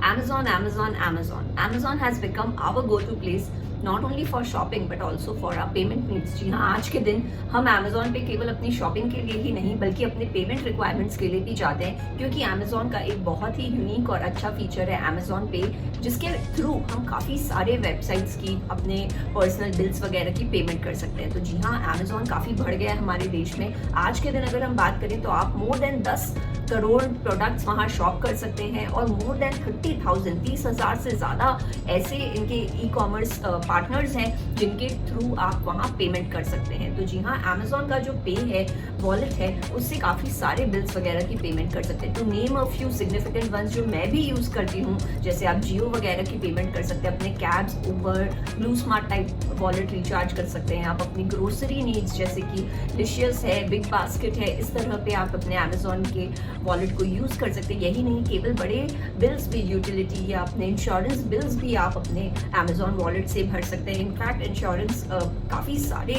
Amazon, Amazon, Amazon. Amazon has become our go-to place not only for shopping but also for our payment needs. जी हाँ, आज के दिन हम Amazon पे केवल अपनी शॉपिंग के लिए ही नहीं बल्कि अपने पेमेंट रिक्वायरमेंट्स के लिए भी जाते हैं, क्योंकि अमेजोन का एक बहुत ही यूनिक और अच्छा फीचर है अमेजोन पे, जिसके थ्रू हम काफ़ी सारे वेबसाइट्स की अपने पर्सनल बिल्स वगैरह की पेमेंट कर सकते हैं। तो जी हाँ, अमेजोन काफ़ी बढ़ गया है हमारे देश में। आज के दिन अगर हम बात करें तो आप मोर देन 10 करोड़ प्रोडक्ट्स वहाँ शॉप कर सकते हैं और मोर देन 30,000 से ज़्यादा ऐसे इनके ई कॉमर्स पार्टनर्स हैं जिनके थ्रू आप वहाँ पेमेंट कर सकते हैं। तो जी हाँ, अमेजोन का जो पे है, वॉलेट है, उससे काफ़ी सारे बिल्स वगैरह की पेमेंट कर सकते हैं। To name a few significant ones जो मैं भी यूज़ करती हूँ, जैसे आप जियो वगैरह की पेमेंट कर सकते हैं, अपने cabs, Uber, BluSmart type wallet recharge कर सकते हैं। आप अपनी ग्रोसरी नीड्स जैसे कि लिशियस है, बिग बास्केट है, इस तरह पे आप अपने अमेजोन के वॉलेट को यूज़ कर सकते हैं। यही नहीं, केवल बड़े बिल्स भी, यूटिलिटी या अपने इंश्योरेंस बिल्स भी आप अपने अमेजोन वॉलेट से भर सकते हैं। इनफैक्ट इंश्योरेंस काफ़ी सारे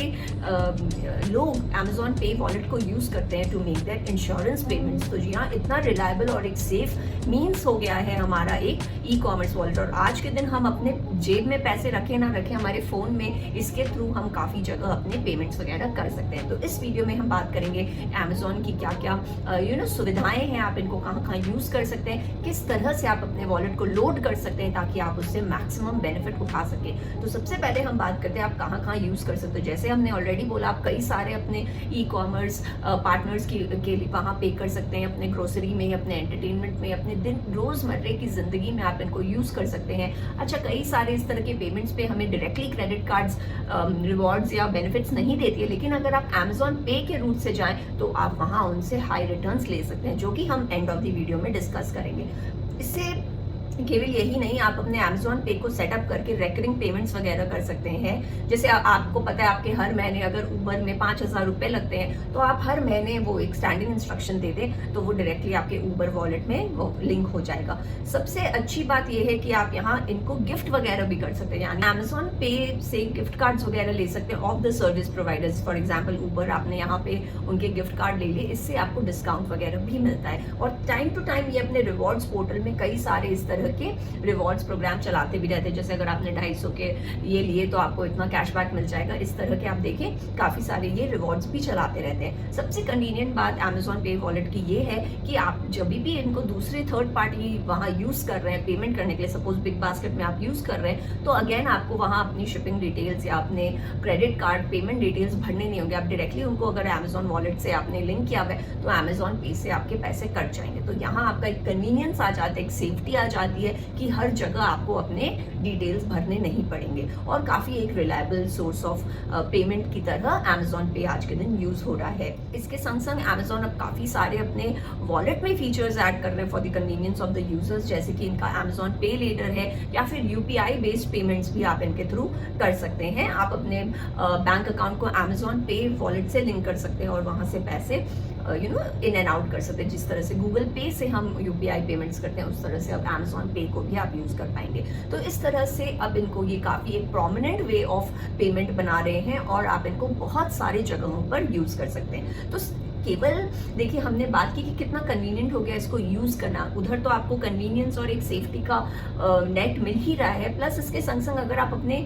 लोग अमेजोन पे वॉलेट को यूज़ करते हैं to make that insurance payments. तो जी हाँ, इतना रिलायबल और एक सेफ मीन्स हो गया है हमारा एक ई कॉमर्स वॉलेट। और आज के दिन हम अपने जेब में पैसे रखें ना रखें, हमारे फ़ोन में इसके थ्रू हम काफ़ी जगह अपने पेमेंट्स वगैरह कर सकते हैं। तो इस वीडियो में हम बात करेंगे अमेजोन की क्या क्या सुविधाएं हैं, आप इनको कहाँ कहाँ यूज़ कर सकते हैं, किस तरह से आप अपने वॉलेट को लोड कर सकते हैं ताकि आप उससे मैक्सिमम बेनिफिट उठा सकें। तो सबसे पहले हम बात करते हैं आप कहाँ कहाँ यूज़ कर सकते हो। जैसे हमने ऑलरेडी बोला, आप कई सारे अपने ई कॉमर्स पार्टनर्स के लिए वहाँ पे कर सकते हैं, अपने ग्रोसरी में, अपने एंटरटेनमेंट में, अपने दिन रोज़मर्रे की ज़िंदगी में आप इनको यूज़ कर सकते हैं। अच्छा, कई सारे इस तरह के पेमेंट्स पे हमें डायरेक्टली क्रेडिट कार्ड्स रिवॉर्ड्स या बेनिफिट्स नहीं देती है, लेकिन अगर आप अमेजोन पे के रूट से जाएं तो आप वहाँ उनसे हाई रिटर्न्स ले सकते हैं, जो कि हम एंड ऑफ द वीडियो में डिस्कस करेंगे। इससे केवल यही नहीं, आप अपने अमेजोन पे को सेटअप करके रेकरिंग पेमेंट्स वगैरह कर सकते हैं। जैसे आपको पता है, आपके हर महीने अगर उबर में 5,000 रुपये लगते हैं, तो आप हर महीने वो एक स्टैंडिंग इंस्ट्रक्शन दे दें तो वो डायरेक्टली आपके उबर वॉलेट में वो लिंक हो जाएगा। सबसे अच्छी बात यह है कि आप यहाँ इनको गिफ्ट वगैरह भी कर सकते हैं, यानी अमेजोन पे से गिफ्ट कार्ड्स वगैरह ले सकते हैं of the service providers. For example Uber, आपने यहाँ पे उनके गिफ्ट कार्ड ले लिए, इससे आपको डिस्काउंट वगैरह भी मिलता है। और टाइम टू टाइम ये अपने रिवॉर्ड्स पोर्टल में कई सारे इस तरह के रिवॉर्ड्स प्रोग्राम चलाते भी रहते हैं। जैसे अगर आपने 250 के ये लिए तो आपको इतना कैशबैक मिल जाएगा, इस तरह के आप देखें काफ़ी सारे ये रिवॉर्ड्स भी चलाते रहते हैं। सबसे कन्वीनियंट बात अमेजोन पे वॉलेट की ये है कि आप जब भी इनको दूसरे थर्ड पार्टी वहाँ यूज़ कर रहे हैं पेमेंट करने के लिए, सपोज बिग बास्केट में आप यूज़ कर रहे हैं, तो अगेन आपको वहाँ अपनी शिपिंग डिटेल्स या अपने क्रेडिट कार्ड पेमेंट डिटेल्स भरने नहीं होंगे। आप डायरेक्टली उनको, अगर अमेजोन वॉलेट से आपने लिंक किया हुआ है तो अमेजोन पे से आपके पैसे कट जाएंगे। तो यहाँ आपका एक कन्वीनियंस आ जाता है, एक सेफ्टी आ जाती है कि हर जगह आपको अपने डिटेल्स भरने नहीं पड़ेंगे, और काफ़ी एक रिलायबल सोर्स ऑफ पेमेंट की तरह अमेजोन पे आज के दिन यूज़ हो रहा है। इसके संग संग अमेजोन अब काफ़ी सारे अपने वॉलेट में फीचर्स ऐड कर रहे हैं for the convenience of the users, जैसे कि इनका अमेजोन पे लेटर है या फिर यूपीआई बेस्ड पेमेंट्स भी आप इनके थ्रू कर सकते हैं। आप अपने बैंक अकाउंट को अमेजोन पे वॉलेट से लिंक कर सकते हैं और वहाँ से पैसे इन एंड आउट कर सकते हैं। जिस तरह से गूगल पे से हम यूपीआई पेमेंट्स करते हैं, उस तरह से अब अमेजोन पे को भी आप यूज़ कर पाएंगे। तो इस तरह से अब इनको ये काफ़ी एक प्रोमिनेंट वे ऑफ पेमेंट बना रहे हैं और आप इनको बहुत सारी जगहों पर यूज़ कर सकते हैं। तो केवल देखिए, हमने बात की कि कितना कन्वीनियंट हो गया इसको यूज़ करना, उधर तो आपको कन्वीनियंस और एक सेफ्टी का नेट मिल ही रहा है, प्लस इसके संग संग अगर आप अपने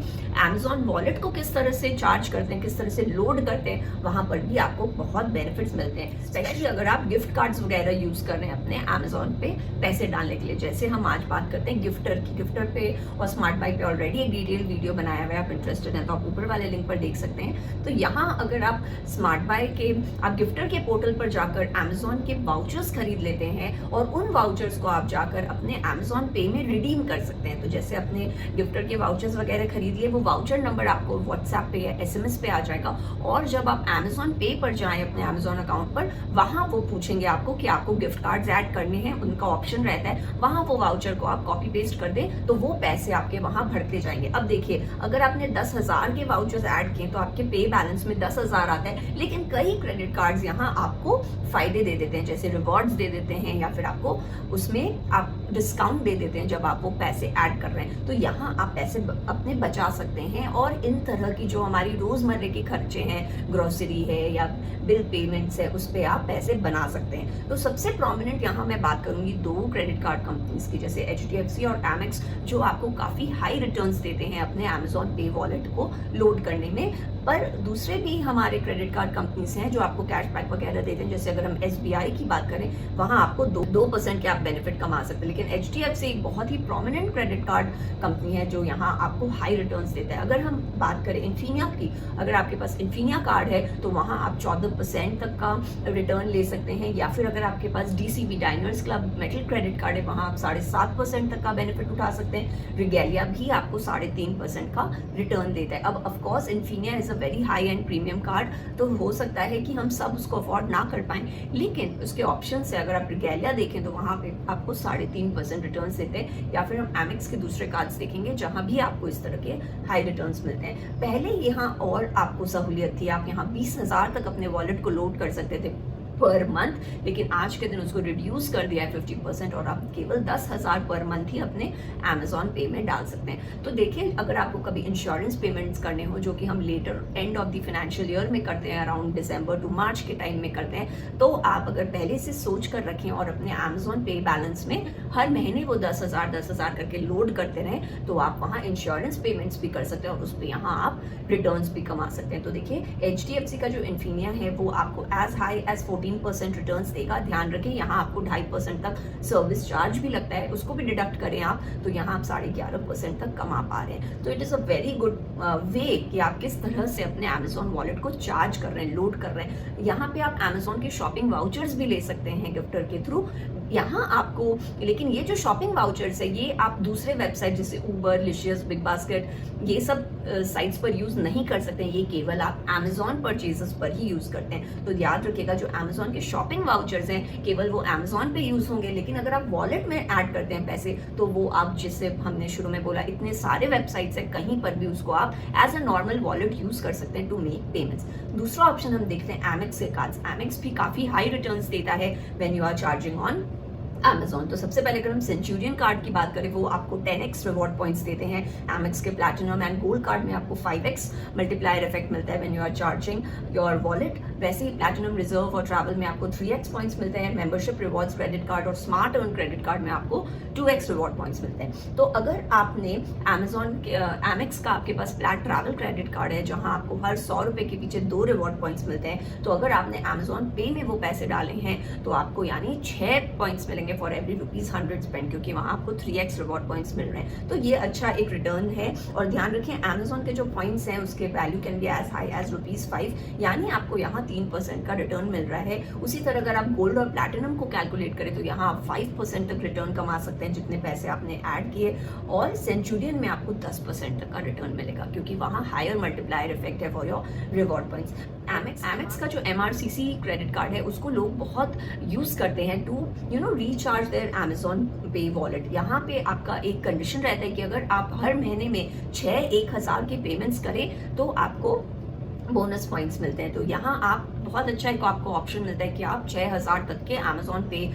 अमेजोन वॉलेट को किस तरह से चार्ज करते हैं, किस तरह से लोड करते हैं, वहाँ पर भी आपको बहुत बेनिफिट्स मिलते हैं। स्पेशली अगर आप गिफ्ट कार्ड्स वगैरह यूज़ कर रहे हैं अपने अमेजोन पे पैसे डालने के लिए। जैसे हम आज बात करते हैं गिफ्टर की। गिफ्टर पे और स्मार्ट बाई पे ऑलरेडी एक डिटेल वीडियो बनाया हुआ है, आप इंटरेस्टेड हैं तो आप ऊपर वाले लिंक पर देख सकते हैं। तो यहाँ अगर आप स्मार्ट बाई के, आप गिफ्टर के पोर्टल पर जाकर अमेजोन के वाउचर्स खरीद लेते हैं और उन वाउचर्स को आप जाकर अपने अमेजोन पे में रिडीम कर सकते हैं। तो जैसे अपने गिफ्टर के वाउचर्स वगैरह खरीद लिए, वो वाउचर नंबर आपको व्हाट्सएप पे या एसएमएस पे आ जाएगा, और जब आप अमेजोन पे पर जाएं अपने अमेजोन अकाउंट पर, वहां वो पूछेंगे आपको कि आपको गिफ्ट कार्ड्स ऐड करने हैं, उनका ऑप्शन रहता है, वहां वो वाउचर को आप कॉपी पेस्ट कर दें तो वो पैसे आपके वहां भरते जाएंगे। अब देखिए, अगर आपने 10,000 के वाउचर्स ऐड किए तो आपके पे बैलेंस में 10,000 आता है, लेकिन कई क्रेडिट कार्ड्स यहाँ आपको फायदे दे देते हैं, जैसे रिवॉर्ड्स दे देते हैं या फिर आपको उसमें आप डिस्काउंट दे देते हैं जब आप वो पैसे ऐड कर रहे हैं। तो यहाँ आप पैसे अपने बचा सकते हैं और इन तरह की जो हमारी रोजमर्रे के खर्चे हैं, ग्रोसरी है या बिल पेमेंट्स है, उस पर आप पैसे बना सकते हैं। तो सबसे प्रोमिनेंट यहाँ मैं बात करूंगी 2 क्रेडिट कार्ड कंपनीज की, जैसे HDFC और Amex, जो आपको काफी हाई रिटर्न्स देते हैं अपने Amazon पे वॉलेट को लोड करने में। पर दूसरे भी हमारे क्रेडिट कार्ड कंपनीज हैं जो आपको कैशबैक वगैरह देते हैं, जैसे अगर हम SBI की बात करें, वहां आपको 2% के आप बेनिफिट कमा सकते हैं। लेकिन HDFC एक बहुत ही प्रोमिनेंट क्रेडिट कार्ड कंपनी है जो यहाँ आपको हाई रिटर्न्स देता है। अगर हम बात करें इन्फिनिया की, अगर आपके पास इन्फिनिया कार्ड है तो वहां आप 14% तक का रिटर्न ले सकते हैं, या फिर अगर आपके पास DCB Diners Club metal credit card है, वहां आप 7.5% तक का बेनिफिट उठा सकते हैं। रिगेलिया भी आपको 3.5% का रिटर्न देता है। अब of course Infinia is a very high and premium card, तो हो सकता है कि हम सब उसको अफोर्ड ना कर पाएं, लेकिन उसके ऑप्शन से अगर आप रिगेलिया देखें तो वहां पे आपको 3.5% रिटर्न देते हैं, या फिर हम Amex के दूसरे कार्ड्स देखेंगे जहां भी आपको इस तरह के हाई रिटर्न्स मिलते हैं। पहले यहाँ और आपको सहूलियत थी, आप यहाँ 20,000 तक अपने वॉलेट को लोड कर सकते थे पर मंथ, लेकिन आज के दिन उसको रिड्यूस कर दिया है 50% और आप केवल 10,000 पर मंथ ही अपने Amazon पे में डाल सकते हैं। तो देखिए, अगर आपको कभी इंश्योरेंस पेमेंट्स करने हो, जो कि हम latter end of the financial year में करते हैं, अराउंड दिसंबर टू मार्च के टाइम में करते हैं, तो आप अगर पहले से सोच कर रखें और अपने Amazon पे बैलेंस में हर महीने वो 10,000 करके लोड करते रहें, तो आप वहाँ इंश्योरेंस पेमेंट्स भी कर सकते हैं और उस पर यहाँ आप रिटर्न्स भी कमा सकते हैं। तो देखिए, HDFC का जो इन्फिनिया है वो आपको एज हाई एज 14% रिटर्न्स देगा। ध्यान रखें, यहाँ आपको 2.5% तक सर्विस चार्ज भी लगता है, उसको भी डिडक्ट करें आप, तो यहाँ आप 11.5% तक कमा पा रहे हैं। तो it is a very good way कि आप किस तरह से अपने Amazon वॉलेट को चार्ज कर रहे हैं, लोड कर रहे हैं। यहाँ पे आप Amazon के शॉपिंग वाउचर्स भी ले सकते हैं गिफ्टर के थ्रू। यहाँ आपको, लेकिन ये जो शॉपिंग वाउचर्स है ये आप दूसरे वेबसाइट जैसे उबर, लिशियस, बिग बास्केट, ये सब साइट्स पर यूज नहीं कर सकते हैं, ये केवल आप Amazon परचेजेस पर ही यूज करते हैं। तो याद रखिएगा, जो Amazon के शॉपिंग वाउचर्स हैं केवल वो Amazon पे यूज होंगे, लेकिन अगर आप वॉलेट में ऐड करते हैं पैसे, तो वो आप, जिससे हमने शुरू में बोला, इतने सारे वेबसाइट्स है, कहीं पर भी उसको आप as a normal wallet use कर सकते हैं टू मेक पेमेंट्स। दूसरा ऑप्शन हम देखते हैं Amex के कार्ड्स। Amex भी काफी हाई रिटर्न्स देता है when you are charging on Amazon। तो सबसे पहले अगर हम सेंचुरियन कार्ड की बात करें, वो आपको 10x रिवॉर्ड पॉइंट्स देते हैं। Amex के प्लैटिनम एंड गोल्ड कार्ड में आपको 5x मल्टीप्लायर इफेक्ट मिलता है when you are charging your wallet. वैसे ही प्लैटिनम, रिजर्व और ट्रैवल में आपको 3x पॉइंट्स मिलते हैं। मेंबरशिप, रिवॉर्ड्स क्रेडिट कार्ड और स्मार्ट अर्न क्रेडिट कार्ड में आपको 2x रिवॉर्ड पॉइंट्स मिलते हैं। तो अगर आपने Amex का आपके पास फ्लैट ट्रैवल क्रेडिट कार्ड है, जहां आपको हर 100 रुपए के पीछे 2 रिवॉर्ड पॉइंट्स मिलते हैं, तो अगर आपने Amazon पे में वो पैसे डाले हैं तो आपको यानी 6 पॉइंट्स मिलेंगे फॉर एवरी ₹100 स्पेंड, क्योंकि वहां आपको 3x रिवॉर्ड पॉइंट्स मिल रहे हैं। तो ये अच्छा एक रिटर्न है। और ध्यान रखें, Amazon के जो पॉइंट्स हैं उसके value can be as high as ₹5, यानी आपको यहाँ 3% का रिटर्न मिल रहा है। उसी तरह अगर आप गोल्ड और प्लैटिनम को कैलकुलेट करें तो यहाँ आप 5% तक रिटर्न कमा सकते हैं जितने पैसे आपने ऐड किए, और सेंचुरियन में आपको 10% तक का रिटर्न मिलेगा, क्योंकि वहाँ हायर मल्टीप्लायर इफेक्ट है for your reward points. Amex का जो MRCC क्रेडिट कार्ड है उसको लोग बहुत यूज करते हैं टू रिचार्ज देयर Amazon पे वॉलेट। यहाँ पे आपका एक कंडीशन रहता है कि अगर आप हर महीने में 1,000 के पेमेंट्स करें तो आपको बोनस पॉइंट्स मिलते हैं। तो यहाँ आप बहुत अच्छा एक आपको ऑप्शन मिलता है कि आप 6,000 तक के Amazon पे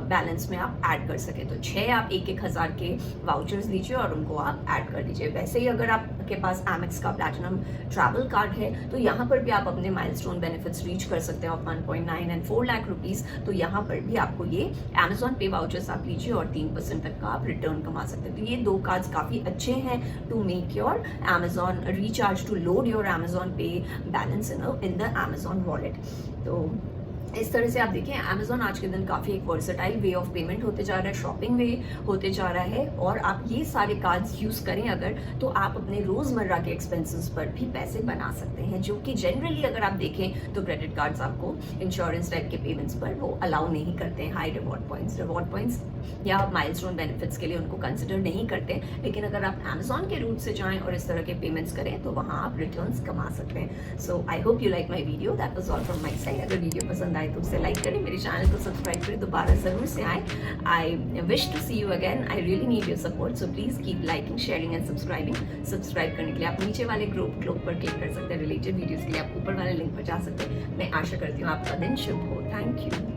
बैलेंस में आप ऐड कर सके। तो 6 आप 1,000 के वाउचर्स दीजिए और उनको आप ऐड कर दीजिए। वैसे ही अगर आपके पास Amex का प्लैटिनम ट्रैवल कार्ड है तो यहाँ पर भी आप अपने माइलस्टोन बेनिफिट्स रीच कर सकते हैं ऑफ 1.9 एंड 4 लाख रुपीस। तो यहाँ पर भी आपको ये Amazon पे वाउचर्स आप लीजिए और 3% तक का आप रिटर्न कमा सकते हैं। तो ये 2 कार्ड्स काफी अच्छे हैं to make your Amazon recharge, to load your Amazon pay balance in the Amazon wallet. तो इस तरह से आप देखें, Amazon आज के दिन काफ़ी एक वर्सेटाइल वे ऑफ पेमेंट होते जा रहा है, शॉपिंग वे होते जा रहा है, और आप ये सारे कार्ड्स यूज़ करें अगर, तो आप अपने रोज़मर्रा के एक्सपेंसेस पर भी पैसे बना सकते हैं, जो कि जनरली अगर आप देखें तो क्रेडिट कार्ड्स आपको इंश्योरेंस टाइप के पेमेंट्स पर वो अलाउ नहीं करते हैं हाई रिवॉर्ड पॉइंट्स या माइलस्टोन बेनिफिट्स के लिए उनको कंसिडर नहीं करते। लेकिन अगर आप Amazon के रूट से जाएं और इस तरह के पेमेंट्स करें तो वहाँ आप रिटर्न्स कमा सकते हैं। So I hope you like my video. That was all from my side. अगर वीडियो पसंद आए तो उसे लाइक करें, मेरे चैनल को सब्सक्राइब करें, दोबारा ज़रूर से आए. I wish to see you again. I really need your support, so please keep liking, sharing and subscribing. Subscribe करने के लिए आप नीचे वाले ग्रुप पर क्लिक कर सकते हैं. रिलेटेड वीडियोज़ के लिए आप ऊपर वाले लिंक पर जा सकते हैं. मैं आशा करती हूँ आपका दिन शुभ हो. Thank you.